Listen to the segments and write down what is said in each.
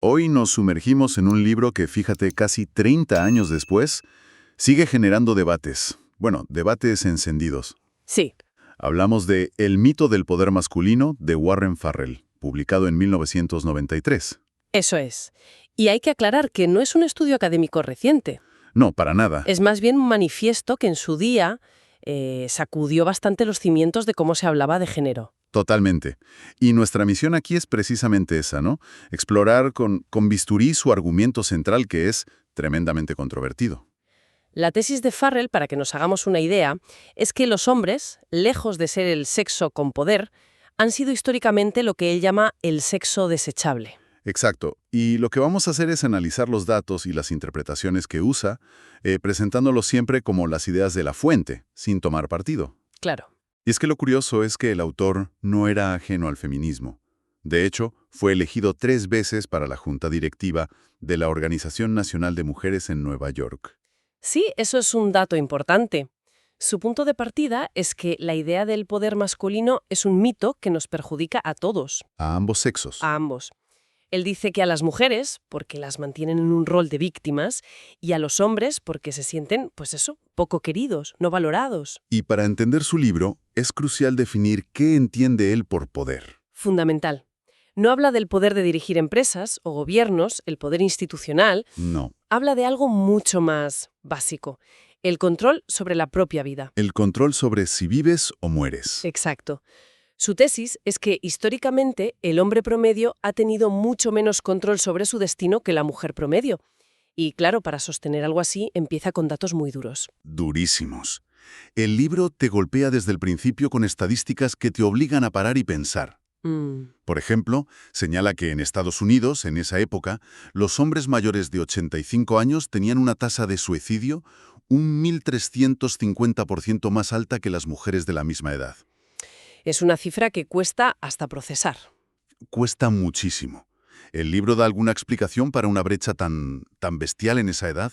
Hoy nos sumergimos en un libro que, fíjate, casi 30 años después, sigue generando debates. Bueno, debates encendidos. Sí, Hablamos de El mito del poder masculino de Warren Farrell, publicado en 1993. eso es. Y hay que aclarar que no es un estudio académico reciente. No, para nada. Es más bien un manifiesto que en su día sacudió bastante los cimientos de cómo se hablaba de género. Totalmente. Y nuestra misión aquí es precisamente esa, ¿no? Explorar con bisturí su argumento central, que es tremendamente controvertido. La tesis de Farrell, para que nos hagamos una idea, es que los hombres, lejos de ser el sexo con poder, han sido históricamente lo que él llama el sexo desechable. Exacto. Y lo que vamos a hacer es analizar los datos y las interpretaciones que usa, presentándolos siempre como las ideas de la fuente, sin tomar partido. Claro. Y es que lo curioso es que el autor no era ajeno al feminismo. De hecho, fue elegido 3 veces para la junta directiva de la Organización Nacional de Mujeres en Nueva York. Sí, eso es un dato importante. Su punto de partida es que la idea del poder masculino es un mito que nos perjudica a todos, A ambos sexos. a ambos. Él dice que a las mujeres, porque las mantienen en un rol de víctimas, y a los hombres, porque se sienten, pues eso, poco queridos, no valorados. Y para entender su libro, es crucial definir qué entiende él por poder. Fundamental. No habla del poder de dirigir empresas o gobiernos, el poder institucional, No. habla de algo mucho más básico, el control sobre la propia vida. El control sobre si vives o mueres. Exacto. Su tesis es que, históricamente, el hombre promedio ha tenido mucho menos control sobre su destino que la mujer promedio. Y claro, para sostener algo así, empieza con datos muy duros. Durísimos. El libro te golpea desde el principio con estadísticas que te obligan a parar y pensar. Por ejemplo, señala que en Estados Unidos, en esa época, los hombres mayores de 85 años tenían una tasa de suicidio un 1.350% más alta que las mujeres de la misma edad. Es una cifra que cuesta hasta procesar. Cuesta muchísimo. ¿El libro da alguna explicación para una brecha tan bestial en esa edad?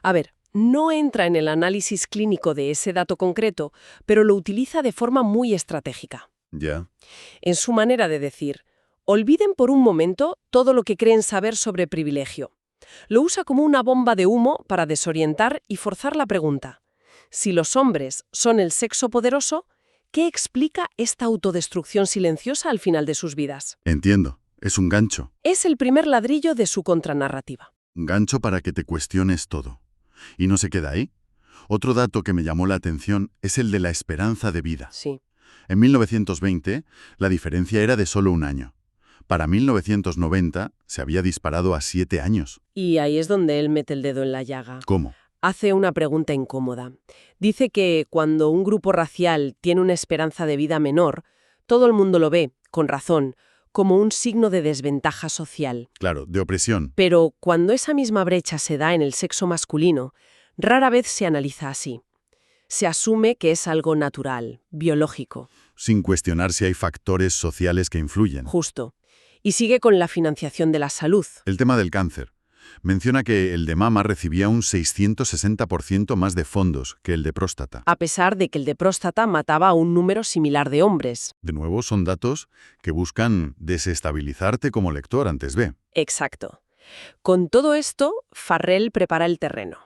A ver, no entra en el análisis clínico de ese dato concreto, pero lo utiliza de forma muy estratégica. Ya. En su manera de decir, olviden por un momento todo lo que creen saber sobre privilegio. Lo usa como una bomba de humo para desorientar y forzar la pregunta. Si los hombres son el sexo poderoso, ¿qué explica esta autodestrucción silenciosa al final de sus vidas? Entiendo. Es un gancho. Es el primer ladrillo de su contranarrativa. Un gancho para que te cuestiones todo. Y no se queda ahí. Otro dato que me llamó la atención es el de la esperanza de vida. Sí. En 1920, la diferencia era de solo 1 año. Para 1990, se había disparado a 7 años. Y ahí es donde él mete el dedo en la llaga. ¿Cómo? Hace una pregunta incómoda. Dice que cuando un grupo racial tiene una esperanza de vida menor, todo el mundo lo ve, con razón, como un signo de desventaja social. Claro, de opresión. Pero cuando esa misma brecha se da en el sexo masculino, rara vez se analiza así. Se asume que es algo natural, biológico. Sin cuestionar si hay factores sociales que influyen. Justo. Y sigue con la financiación de la salud. El tema del cáncer. Menciona que el de mama recibía un 660% más de fondos que el de próstata. A pesar de que el de próstata mataba a un número similar de hombres. De nuevo, son datos que buscan desestabilizarte como lector antes de. Exacto. Con todo esto, Farrell prepara el terreno.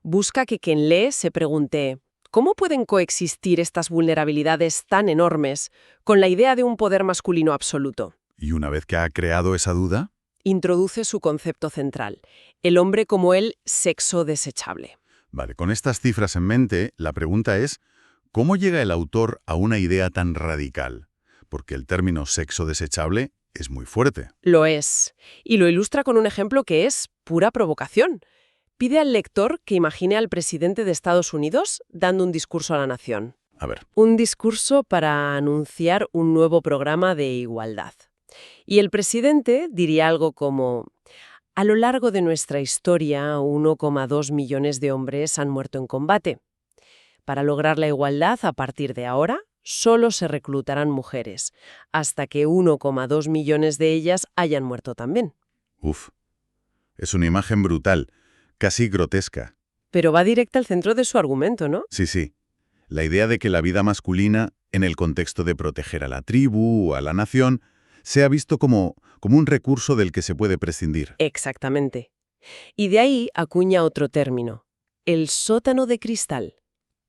Busca que quien lee se pregunte, ¿cómo pueden coexistir estas vulnerabilidades tan enormes con la idea de un poder masculino absoluto? Y una vez que ha creado esa duda, Introduce su concepto central, el hombre como el sexo desechable. vale, con estas cifras en mente, la pregunta es, ¿cómo llega el autor a una idea tan radical? Porque el término sexo desechable es muy fuerte. Lo es. Y lo ilustra con un ejemplo que es pura provocación. Pide al lector que imagine al presidente de Estados Unidos dando un discurso a la nación. A ver, Un discurso para anunciar un nuevo programa de igualdad. Y el presidente diría algo como: a lo largo de nuestra historia, 1,2 millones de hombres han muerto en combate. Para lograr la igualdad, a partir de ahora, solo se reclutarán mujeres, hasta que 1,2 millones de ellas hayan muerto también. uf, es una imagen brutal, casi grotesca. Pero va directa al centro de su argumento, ¿no? Sí. La idea de que la vida masculina, en el contexto de proteger a la tribu o a la nación, sea visto como como un recurso del que se puede prescindir. Exactamente. Y de ahí acuña otro término, el sótano de cristal,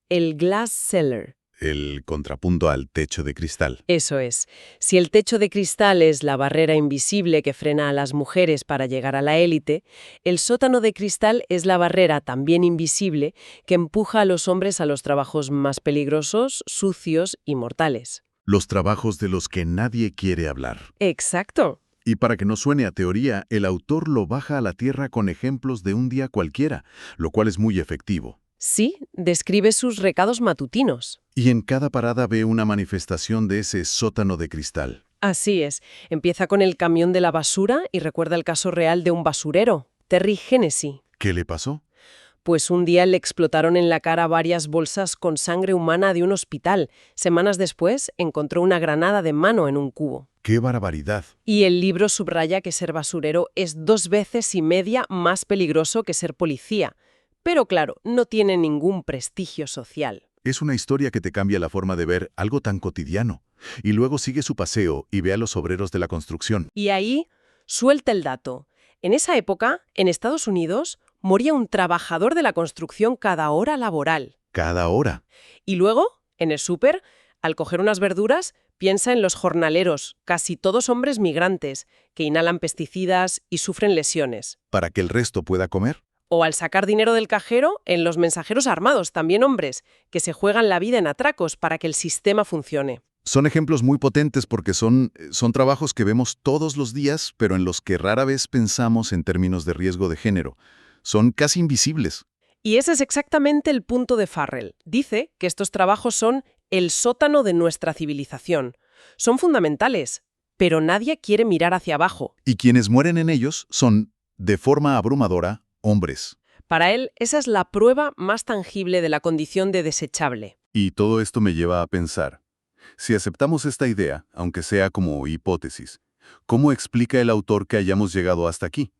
el glass cellar. El contrapunto al techo de cristal. Eso es. Si el techo de cristal es la barrera invisible que frena a las mujeres para llegar a la élite, el sótano de cristal es la barrera también invisible que empuja a los hombres a los trabajos más peligrosos, sucios y mortales. Los trabajos de los que nadie quiere hablar. Exacto. Y para que no suene a teoría, el autor lo baja a la tierra con ejemplos de un día cualquiera, lo cual es muy efectivo. Sí, describe sus recados matutinos. Y en cada parada ve una manifestación de ese sótano de cristal. Así es. Empieza con el camión de la basura y recuerda el caso real de un basurero, Terry Hennessy. ¿Qué le pasó? Pues un día le explotaron en la cara varias bolsas con sangre humana de un hospital. Semanas después encontró una granada de mano en un cubo. ¡Qué barbaridad! Y el libro subraya que ser basurero es 2,5 veces más peligroso que ser policía. Pero claro, no tiene ningún prestigio social. Es una historia que te cambia la forma de ver algo tan cotidiano. Y luego sigue su paseo y ve a los obreros de la construcción. Y ahí suelta el dato. En esa época, en Estados Unidos, moría un trabajador de la construcción cada hora laboral. Cada hora. Y luego, en el súper, al coger unas verduras, piensa en los jornaleros, casi todos hombres migrantes, que inhalan pesticidas y sufren lesiones. ¿Para que el resto pueda comer? O al sacar dinero del cajero, en los mensajeros armados, también hombres, que se juegan la vida en atracos para que el sistema funcione. Son ejemplos muy potentes porque son trabajos que vemos todos los días, pero en los que rara vez pensamos en términos de riesgo de género. Son casi invisibles. Y ese es exactamente el punto de Farrell. Dice que estos trabajos son el sótano de nuestra civilización. Son fundamentales, pero nadie quiere mirar hacia abajo. Y quienes mueren en ellos son, de forma abrumadora, hombres. Para él, esa es la prueba más tangible de la condición de desechable. Y todo esto me lleva a pensar, si aceptamos esta idea, aunque sea como hipótesis, ¿cómo explica el autor que hayamos llegado hasta aquí?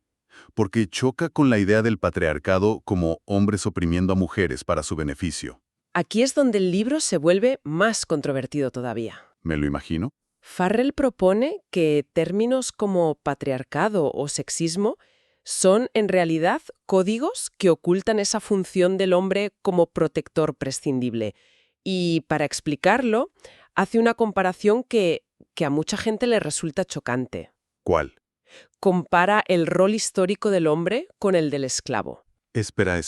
Porque choca con la idea del patriarcado como hombres oprimiendo a mujeres para su beneficio. Aquí es donde el libro se vuelve más controvertido todavía. ¿Me lo imagino? Farrell propone que términos como patriarcado o sexismo son en realidad códigos que ocultan esa función del hombre como protector prescindible. Y para explicarlo, hace una comparación que a mucha gente le resulta chocante. ¿Cuál? Compara el rol histórico del hombre con el del esclavo. Espera.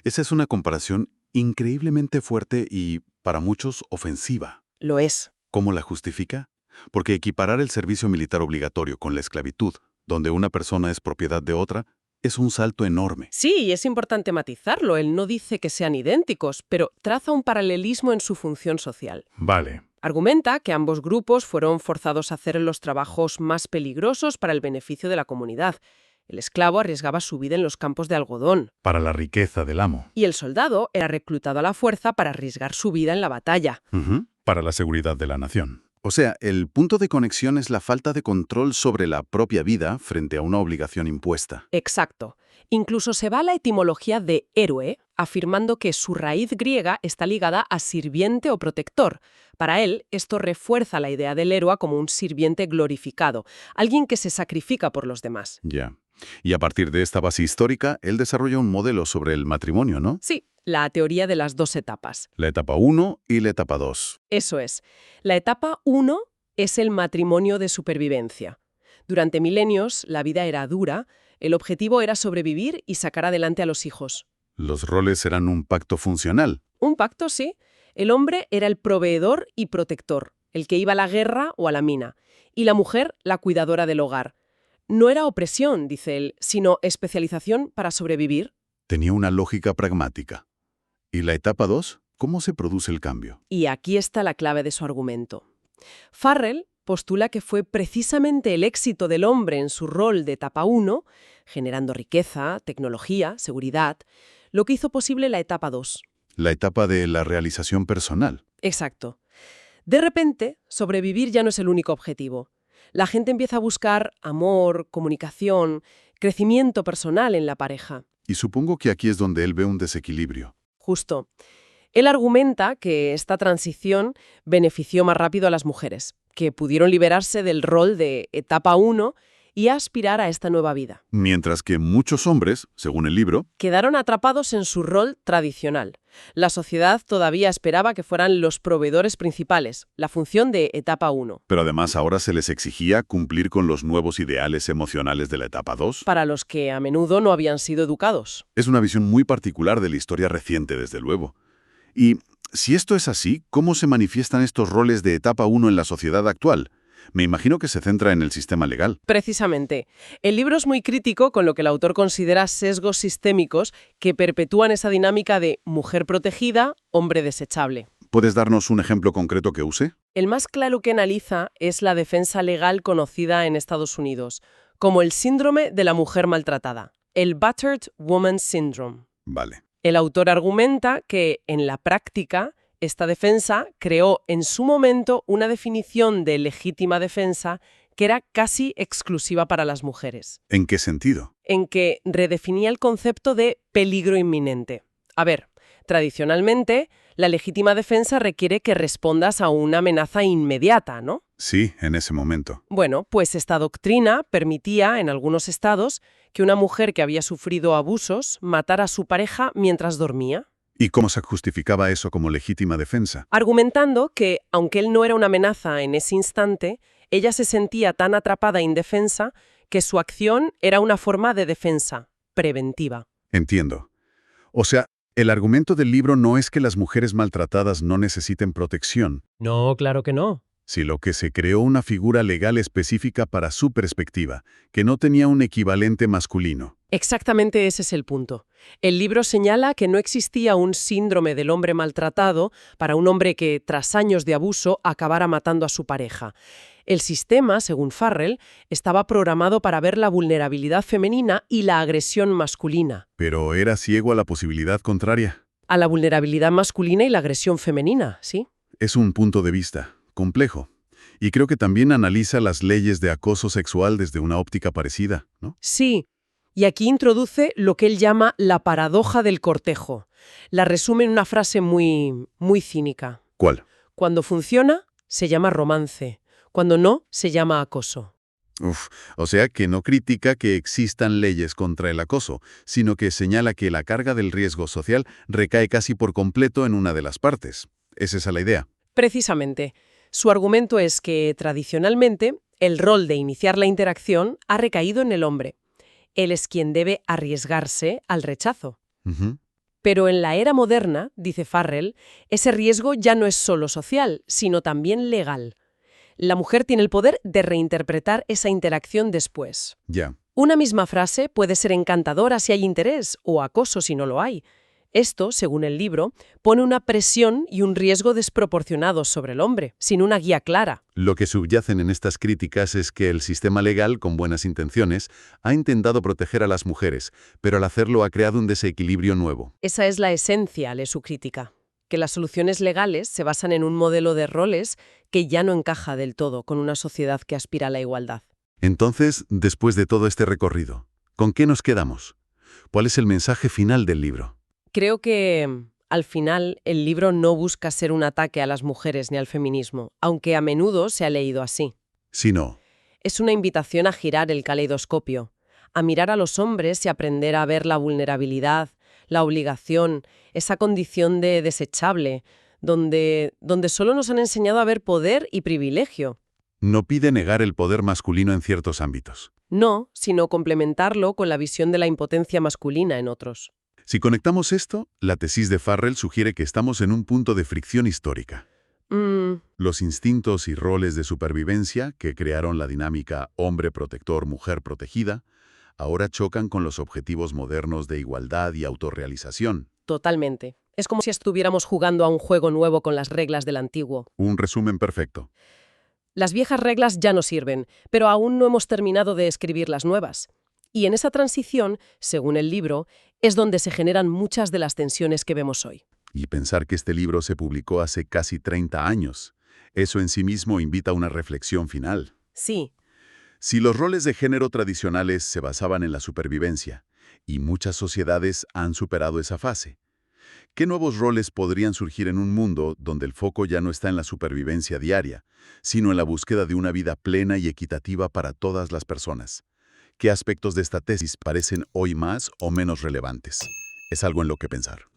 Esa es una comparación increíblemente fuerte y, para muchos, ofensiva. Lo es. ¿Cómo la justifica? Porque equiparar el servicio militar obligatorio con la esclavitud, donde una persona es propiedad de otra, es un salto enorme. Sí, y es importante matizarlo. Él no dice que sean idénticos, pero traza un paralelismo en su función social. Vale. Argumenta que ambos grupos fueron forzados a hacer los trabajos más peligrosos para el beneficio de la comunidad. El esclavo arriesgaba su vida en los campos de algodón. Para la riqueza del amo. Y el soldado era reclutado a la fuerza para arriesgar su vida en la batalla. Para la seguridad de la nación. O sea, el punto de conexión es la falta de control sobre la propia vida frente a una obligación impuesta. Exacto. Incluso se va a la etimología de héroe, afirmando que su raíz griega está ligada a sirviente o protector. Para él, esto refuerza la idea del héroe como un sirviente glorificado, alguien que se sacrifica por los demás. Ya. Y a partir de esta base histórica, él desarrolla un modelo sobre el matrimonio, ¿no? Sí, la teoría de las 2 etapas. La etapa 1 y la etapa 2. Eso es. La etapa 1 es el matrimonio de supervivencia. Durante milenios, la vida era dura, el objetivo era sobrevivir y sacar adelante a los hijos. Los roles eran un pacto funcional. Un pacto, sí. El hombre era el proveedor y protector, el que iba a la guerra o a la mina, y la mujer la cuidadora del hogar. No era opresión, dice él, sino especialización para sobrevivir. Tenía una lógica pragmática. ¿Y la etapa 2? ¿Cómo se produce el cambio? Y aquí está la clave de su argumento. Farrell postula que fue precisamente el éxito del hombre en su rol de etapa 1, generando riqueza, tecnología, seguridad, lo que hizo posible la etapa 2. La etapa de la realización personal. Exacto. De repente, sobrevivir ya no es el único objetivo. La gente empieza a buscar amor, comunicación, crecimiento personal en la pareja. Y supongo que aquí es donde él ve un desequilibrio. Justo. Él argumenta que esta transición benefició más rápido a las mujeres. que pudieron liberarse del rol de etapa 1 y aspirar a esta nueva vida. Mientras que muchos hombres, según el libro, Quedaron atrapados en su rol tradicional. La sociedad todavía esperaba que fueran los proveedores principales, la función de etapa 1. pero además ahora se les exigía cumplir con los nuevos ideales emocionales de la etapa 2. Para los que a menudo no habían sido educados. Es una visión muy particular de la historia reciente, desde luego. Y si esto es así, ¿cómo se manifiestan estos roles de etapa 1 en la sociedad actual? Me imagino que se centra en el sistema legal. Precisamente. El libro es muy crítico con lo que el autor considera sesgos sistémicos que perpetúan esa dinámica de mujer protegida, hombre desechable. ¿Puedes darnos un ejemplo concreto que use? El más claro que analiza es la defensa legal conocida en Estados Unidos, como el síndrome de la mujer maltratada, el Battered Woman Syndrome. Vale. El autor argumenta que, en la práctica, esta defensa creó en su momento una definición de legítima defensa que era casi exclusiva para las mujeres, ¿En qué sentido? en que redefinía el concepto de peligro inminente. A ver, tradicionalmente, la legítima defensa requiere que respondas a una amenaza inmediata, ¿no? Sí, en ese momento. Bueno, pues esta doctrina permitía, en algunos estados, que una mujer que había sufrido abusos matara a su pareja mientras dormía, ¿Y cómo se justificaba eso como legítima defensa? argumentando que, aunque él no era una amenaza en ese instante, ella se sentía tan atrapada e indefensa que su acción era una forma de defensa preventiva. Entiendo. O sea, el argumento del libro no es que las mujeres maltratadas no necesiten protección, No, claro que no. sino que se creó una figura legal específica para su perspectiva, que no tenía un equivalente masculino. Exactamente ese es el punto. El libro señala que no existía un síndrome del hombre maltratado para un hombre que, tras años de abuso, acabara matando a su pareja. El sistema, según Farrell, estaba programado para ver la vulnerabilidad femenina y la agresión masculina. Pero era ciego a la posibilidad contraria. A la vulnerabilidad masculina y la agresión femenina, ¿sí? Es un punto de vista complejo. Y creo que también analiza las leyes de acoso sexual desde una óptica parecida, ¿no? Sí. Y aquí introduce lo que él llama la paradoja del cortejo. La resume en una frase muy cínica. ¿Cuál? Cuando funciona, se llama romance. Cuando no, se llama acoso. O sea que no critica que existan leyes contra el acoso, sino que señala que la carga del riesgo social recae casi por completo en una de las partes. ¿Es esa la idea? Precisamente. Su argumento es que, tradicionalmente, el rol de iniciar la interacción ha recaído en el hombre. Él es quien debe arriesgarse al rechazo. Ujú. Pero en la era moderna, dice Farrell, ese riesgo ya no es solo social, sino también legal. La mujer tiene el poder de reinterpretar esa interacción después. Ya. Una misma frase puede ser encantadora si hay interés o acoso si no lo hay. Esto, según el libro, pone una presión y un riesgo desproporcionados sobre el hombre, sin una guía clara. Lo que subyacen en estas críticas es que el sistema legal, con buenas intenciones, ha intentado proteger a las mujeres, pero al hacerlo ha creado un desequilibrio nuevo. Esa es la esencia de su crítica, que las soluciones legales se basan en un modelo de roles que ya no encaja del todo con una sociedad que aspira a la igualdad. Entonces, después de todo este recorrido, ¿con qué nos quedamos? ¿Cuál es el mensaje final del libro? Creo que, al final, el libro no busca ser un ataque a las mujeres ni al feminismo, aunque a menudo se ha leído así. Si no, Es una invitación a girar el caleidoscopio, a mirar a los hombres y aprender a ver la vulnerabilidad, la obligación, esa condición de desechable, donde solo nos han enseñado a ver poder y privilegio. no pide negar el poder masculino en ciertos ámbitos. No, sino complementarlo con la visión de la impotencia masculina en otros. Si conectamos esto, la tesis de Farrell sugiere que estamos en un punto de fricción histórica. Los instintos y roles de supervivencia que crearon la dinámica hombre protector, mujer protegida, ahora chocan con los objetivos modernos de igualdad y autorrealización. Totalmente. Es como si estuviéramos jugando a un juego nuevo con las reglas del antiguo. Un resumen perfecto. Las viejas reglas ya no sirven, pero aún no hemos terminado de escribir las nuevas. Y en esa transición, según el libro, es donde se generan muchas de las tensiones que vemos hoy. Y pensar que este libro se publicó hace casi 30 años. Eso en sí mismo invita a una reflexión final. Sí, Si los roles de género tradicionales se basaban en la supervivencia, y muchas sociedades han superado esa fase, ¿Qué nuevos roles podrían surgir en un mundo donde el foco ya no está en la supervivencia diaria, sino en la búsqueda de una vida plena y equitativa para todas las personas? ¿Qué aspectos de esta tesis parecen hoy más o menos relevantes? Es algo en lo que pensar.